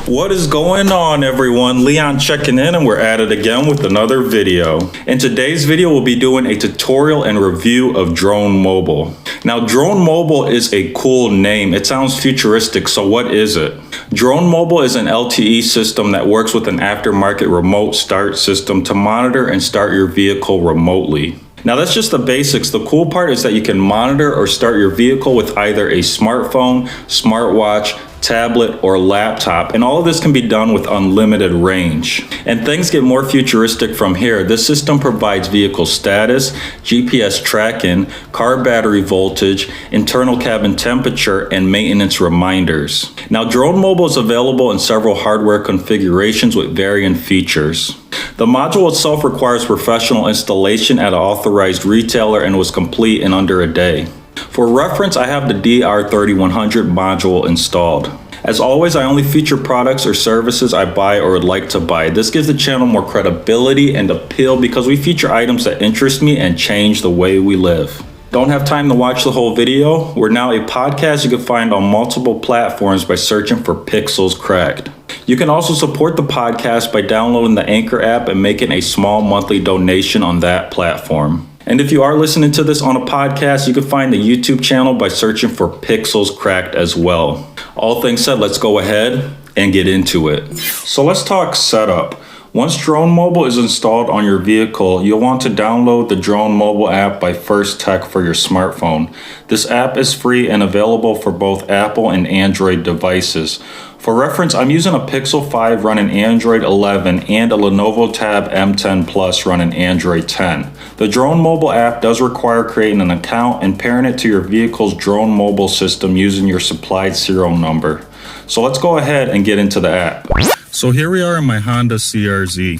What is going on, everyone? Leon checking in, and we're at it again with another video. In today's video, we'll be doing a tutorial and review of DroneMobile. Now, DroneMobile is a cool name. It sounds futuristic, so what is it? DroneMobile is an LTE system that works with an aftermarket remote start system to monitor and start your vehicle remotely. Now, that's just the basics. The cool part is that you can monitor or start your vehicle with either a smartphone, smartwatch, tablet, or laptop, and all of this can be done with unlimited range. And things get more futuristic from here. This system provides vehicle status, GPS tracking, car battery voltage, internal cabin temperature, and maintenance reminders. Now, DroneMobile is available in several hardware configurations with varying features. The module itself requires professional installation at an authorized retailer and was complete in under a day. For reference, I have the DR3100 module installed. As always, I only feature products or services I buy or would like to buy. This gives the channel more credibility and appeal because we feature items that interest me and change the way we live. Don't have time to watch the whole video? We're now a podcast you can find on multiple platforms by searching for Pixels Cracked. You can also support the podcast by downloading the Anchor app and making a small monthly donation on that platform. And if you are listening to this on a podcast, you can find the YouTube channel by searching for Pixels Cracked as well. All things said, let's go ahead and get into it. So let's talk setup. Once DroneMobile is installed on your vehicle, you'll want to download the DroneMobile app by First Tech for your smartphone. This app is free and available for both Apple and Android devices. For reference, I'm using a Pixel 5 running Android 11 and a Lenovo Tab M10 Plus running Android 10. The DroneMobile app does require creating an account and pairing it to your vehicle's DroneMobile system using your supplied serial number. So let's go ahead and get into the app. So here we are in my Honda CR-Z.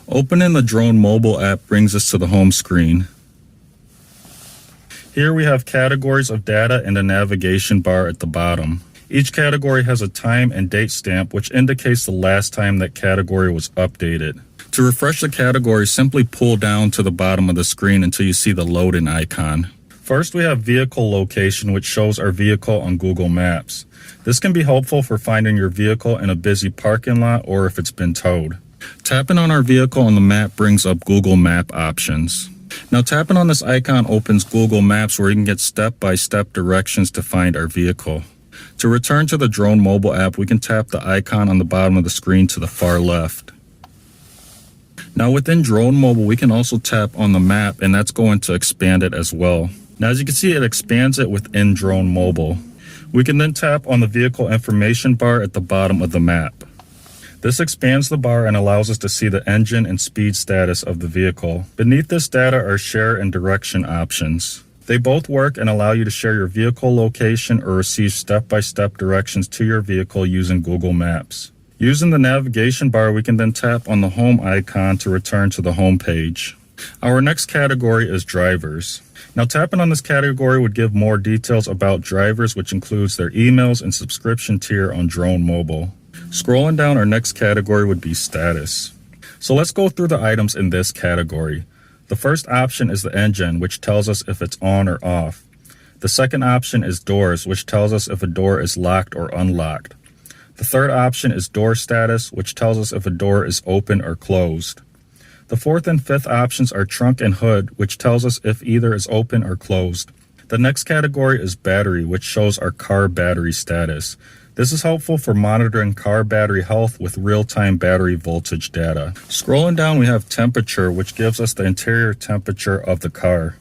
Opening the DroneMobile app brings us to the home screen. Here we have categories of data and a navigation bar at the bottom. Each category has a time and date stamp, which indicates the last time that category was updated. To refresh the category, simply pull down to the bottom of the screen until you see the loading icon. First, we have vehicle location, which shows our vehicle on Google Maps. This can be helpful for finding your vehicle in a busy parking lot or if it's been towed. Tapping on our vehicle on the map brings up Google Map options. Now, tapping on this icon opens Google Maps where you can get step-by-step directions to find our vehicle. To return to the DroneMobile app, we can tap the icon on the bottom of the screen to the far left. Now, within DroneMobile, we can also tap on the map, and that's going to expand it as well. Now, as you can see, it expands it within DroneMobile. We can then tap on the vehicle information bar at the bottom of the map. This expands the bar and allows us to see the engine and speed status of the vehicle. Beneath this data are share and direction options. They both work and allow you to share your vehicle location or receive step-by-step directions to your vehicle using Google Maps. Using the navigation bar, we can then tap on the home icon to return to the home page. Our next category is drivers. Now, tapping on this category would give more details about drivers, which includes their emails and subscription tier on DroneMobile. Scrolling down, our next category would be status. So let's go through the items in this category. The first option is the engine, which tells us if it's on or off. The second option is doors, which tells us if a door is locked or unlocked. The third option is door status, which tells us if a door is open or closed. The fourth and fifth options are trunk and hood, which tells us if either is open or closed. The next category is battery, which shows our car battery status. This is helpful for monitoring car battery health with real-time battery voltage data. Scrolling down, we have temperature, which gives us the interior temperature of the car.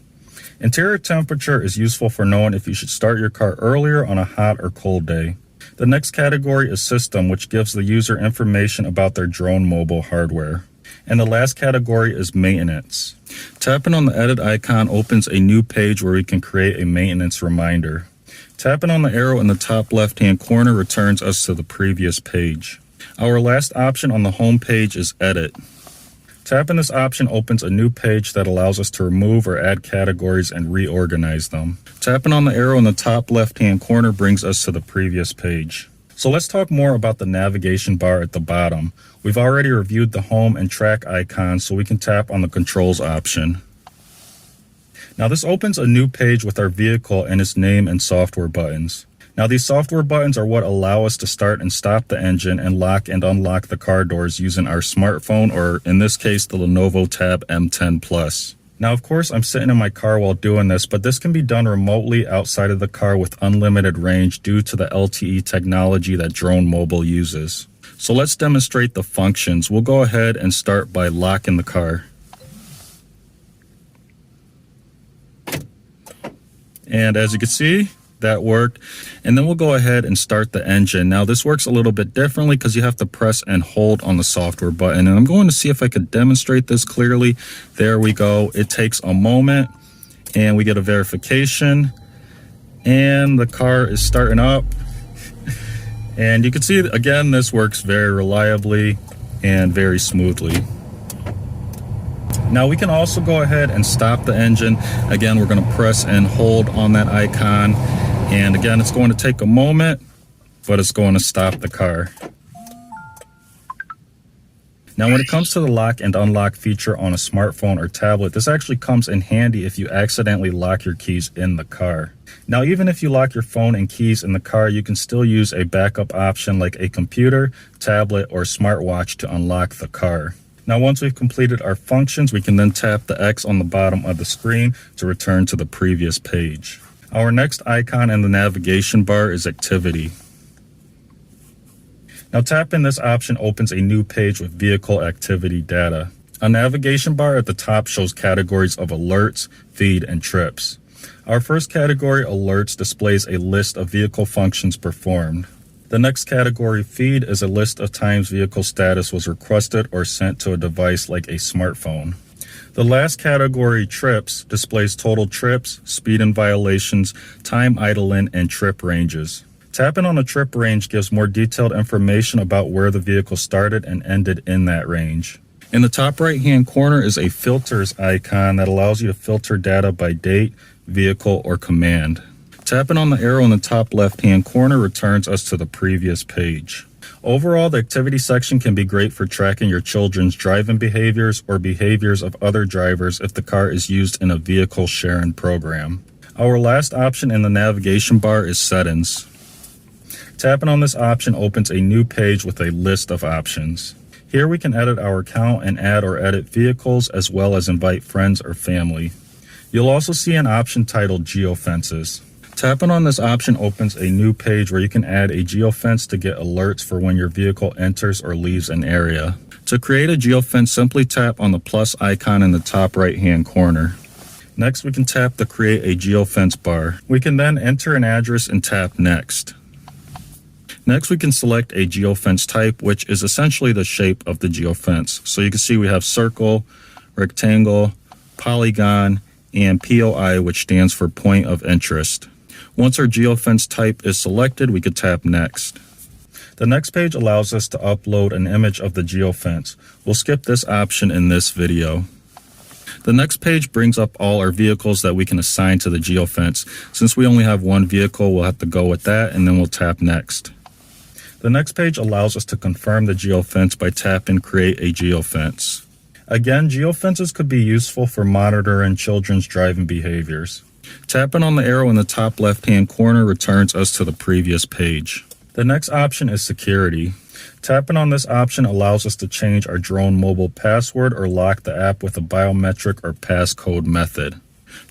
Interior temperature is useful for knowing if you should start your car earlier on a hot or cold day. The next category is system, which gives the user information about their DroneMobile hardware. And the last category is maintenance. Tapping on the edit icon opens a new page where we can create a maintenance reminder. Tapping on the arrow in the top left-hand corner returns us to the previous page. Our last option on the home page is Edit. Tapping this option opens a new page that allows us to remove or add categories and reorganize them. Tapping on the arrow in the top left-hand corner brings us to the previous page. So let's talk more about the navigation bar at the bottom. We've already reviewed the home and track icons, so we can tap on the controls option. Now this opens a new page with our vehicle and its name and software buttons. Now these software buttons are what allow us to start and stop the engine and lock and unlock the car doors using our smartphone, or in this case, the Lenovo Tab M10 Plus. Now, of course, I'm sitting in my car while doing this, but this can be done remotely outside of the car with unlimited range due to the LTE technology that DroneMobile uses. So let's demonstrate the functions. We'll go ahead and start by locking the car. And as you can see, that worked. And then we'll go ahead and start the engine. Now this works a little bit differently because you have to press and hold on the software button. And I'm going to see if I could demonstrate this clearly. There we go. It takes a moment and we get a verification and the car is starting up. And you can see again, this works very reliably and very smoothly. Now we can also go ahead and stop the engine. Again, we're going to press and hold on that icon. And again, it's going to take a moment, but it's going to stop the car. Now, when it comes to the lock and unlock feature on a smartphone or tablet, this actually comes in handy if you accidentally lock your keys in the car. Now, even if you lock your phone and keys in the car, you can still use a backup option like a computer, tablet, or smartwatch to unlock the car. Now, once we've completed our functions, we can then tap the X on the bottom of the screen to return to the previous page. Our next icon in the navigation bar is Activity. Now, tapping this option opens a new page with vehicle activity data. A navigation bar at the top shows categories of alerts, feed, and trips. Our first category, alerts, displays a list of vehicle functions performed. The next category, feed, is a list of times vehicle status was requested or sent to a device like a smartphone. The last category, trips, displays total trips, speed and violations, time idling, and trip ranges. Tapping on a trip range gives more detailed information about where the vehicle started and ended in that range. In the top right-hand corner is a filters icon that allows you to filter data by date, vehicle, or command. Tapping on the arrow in the top left-hand corner returns us to the previous page. Overall, the activity section can be great for tracking your children's driving behaviors or behaviors of other drivers if the car is used in a vehicle sharing program. Our last option in the navigation bar is Settings. Tapping on this option opens a new page with a list of options. Here we can edit our account and add or edit vehicles as well as invite friends or family. You'll also see an option titled Geofences. Tapping on this option opens a new page where you can add a geofence to get alerts for when your vehicle enters or leaves an area. To create a geofence, simply tap on the plus icon in the top right-hand corner. Next, we can tap the Create a Geofence bar. We can then enter an address and tap Next. Next, we can select a geofence type, which is essentially the shape of the geofence. So you can see we have circle, rectangle, polygon, and POI, which stands for point of interest. Once our geofence type is selected, we could tap Next. The next page allows us to upload an image of the geofence. We'll skip this option in this video. The next page brings up all our vehicles that we can assign to the geofence. Since we only have one vehicle, we'll have to go with that, and then we'll tap Next. The next page allows us to confirm the geofence by tapping Create a Geofence. Again, geofences could be useful for monitoring children's driving behaviors. Tapping on the arrow in the top left-hand corner returns us to the previous page. The next option is Security. Tapping on this option allows us to change our DroneMobile password or lock the app with a biometric or passcode method.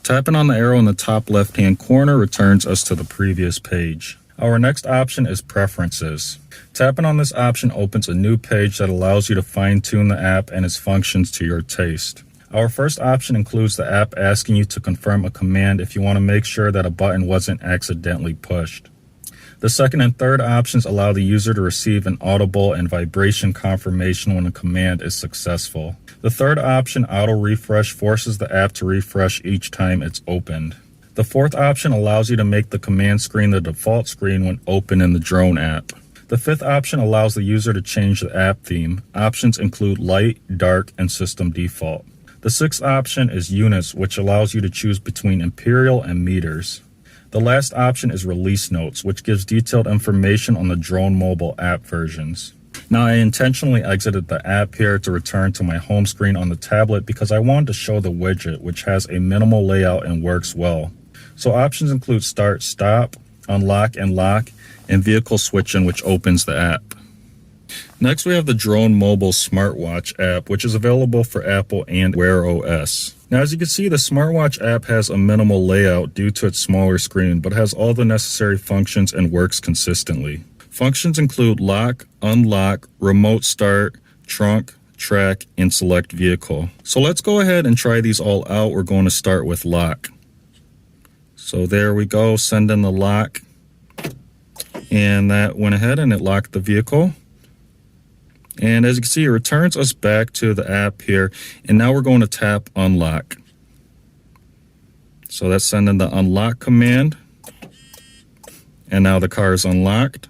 Tapping on the arrow in the top left-hand corner returns us to the previous page. Our next option is Preferences. Tapping on this option opens a new page that allows you to fine-tune the app and its functions to your taste. Our first option includes the app asking you to confirm a command if you want to make sure that a button wasn't accidentally pushed. The second and third options allow the user to receive an audible and vibration confirmation when a command is successful. The third option, Auto Refresh, forces the app to refresh each time it's opened. The fourth option allows you to make the command screen the default screen when open in the drone app. The fifth option allows the user to change the app theme. Options include light, dark, and system default. The sixth option is Units, which allows you to choose between imperial and meters. The last option is Release Notes, which gives detailed information on the DroneMobile app versions. Now, I intentionally exited the app here to return to my home screen on the tablet because I wanted to show the widget, which has a minimal layout and works well. So options include start, stop, unlock and lock, and vehicle switching, which opens the app. Next, we have the DroneMobile Smartwatch app, which is available for Apple and Wear OS. Now, as you can see, the Smartwatch app has a minimal layout due to its smaller screen, but has all the necessary functions and works consistently. Functions include lock, unlock, remote start, trunk, track, and select vehicle. So let's go ahead and try these all out. We're going to start with lock. So there we go, send in the lock. And that went ahead and it locked the vehicle. And as you can see, it returns us back to the app here. And now we're going to tap unlock. So that's sending the unlock command. And now the car is unlocked.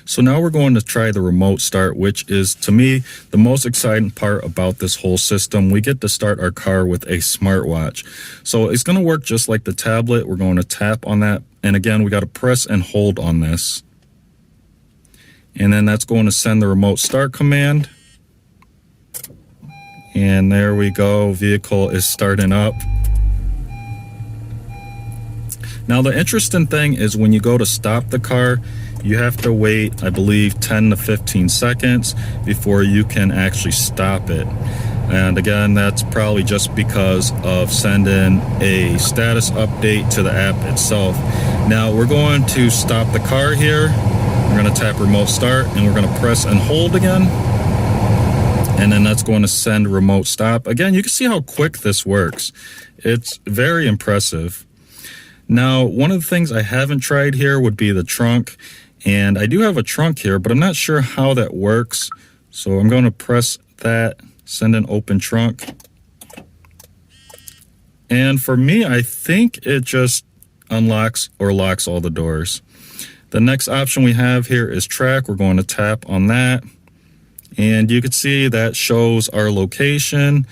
So now we're going to try the remote start, which is, to me, the most exciting part about this whole system. We get to start our car with a smartwatch. So it's going to work just like the tablet. We're going to tap on that. And again, we got to press and hold on this. And then that's going to send the remote start command. And there we go. Vehicle is starting up. Now, the interesting thing is when you go to stop the car, you have to wait, I believe, 10 to 15 seconds before you can actually stop it. And again, that's probably just because of sending a status update to the app itself. Now, we're going to stop the car here. We're going to tap remote start and we're going to press and hold again. And then that's going to send remote stop. Again, you can see how quick this works. It's very impressive. Now, one of the things I haven't tried here would be the trunk. And I do have a trunk here, but I'm not sure how that works. So I'm going to press that, send an open trunk. And for me, I think it just unlocks or locks all the doors. The next option we have here is track. We're going to tap on that. And you can see that shows our location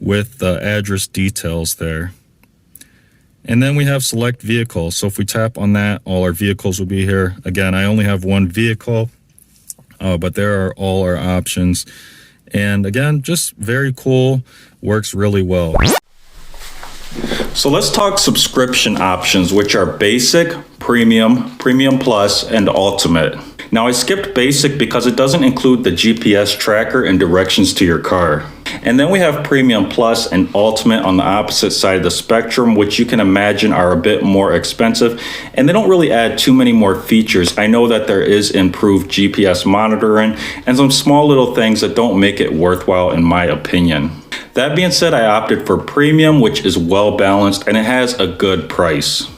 with the address details there. And then we have select vehicle. So if we tap on that, all our vehicles will be here. Again, I only have one vehicle, but there are all our options. And again, just very cool, works really well. So let's talk subscription options, which are basic, premium, premium plus, and ultimate. Now, I skipped basic because it doesn't include the GPS tracker and directions to your car. And then we have Premium Plus and Ultimate on the opposite side of the spectrum, which you can imagine are a bit more expensive, and they don't really add too many more features. I know that there is improved GPS monitoring and some small little things that don't make it worthwhile in my opinion. That being said, I opted for Premium, which is well balanced and it has a good price.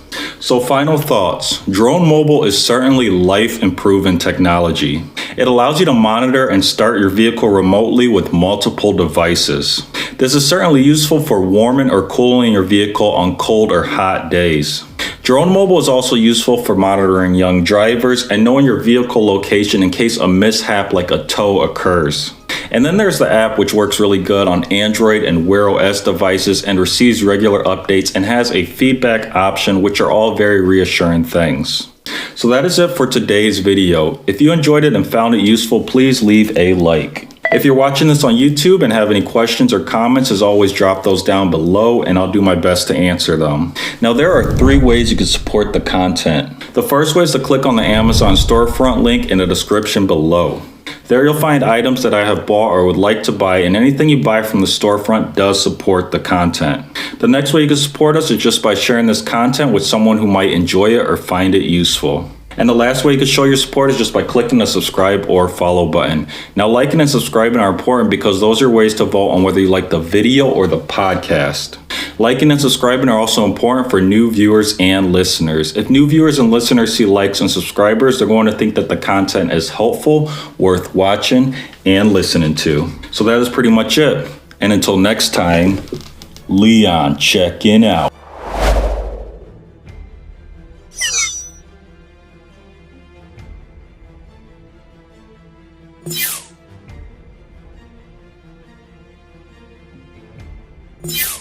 So final thoughts. DroneMobile is certainly life-improving technology. It allows you to monitor and start your vehicle remotely with multiple devices. This is certainly useful for warming or cooling your vehicle on cold or hot days. DroneMobile is also useful for monitoring young drivers and knowing your vehicle location in case a mishap like a tow occurs. And then there's the app, which works really good on Android and Wear OS devices and receives regular updates and has a feedback option, which are all very reassuring things. So that is it for today's video. If you enjoyed it and found it useful, please leave a like. If you're watching this on YouTube and have any questions or comments, as always, drop those down below and I'll do my best to answer them. Now, there are 3 ways you can support the content. The first way is to click on the Amazon storefront link in the description below. There you'll find items that I have bought or would like to buy, and anything you buy from the storefront does support the content. The next way you can support us is just by sharing this content with someone who might enjoy it or find it useful. And the last way you can show your support is just by clicking the subscribe or follow button. Now, liking and subscribing are important because those are ways to vote on whether you like the video or the podcast. Liking and subscribing are also important for new viewers and listeners. If new viewers and listeners see likes and subscribers, they're going to think that the content is helpful, worth watching, and listening to. So that is pretty much it. And until next time, Leon checking out. You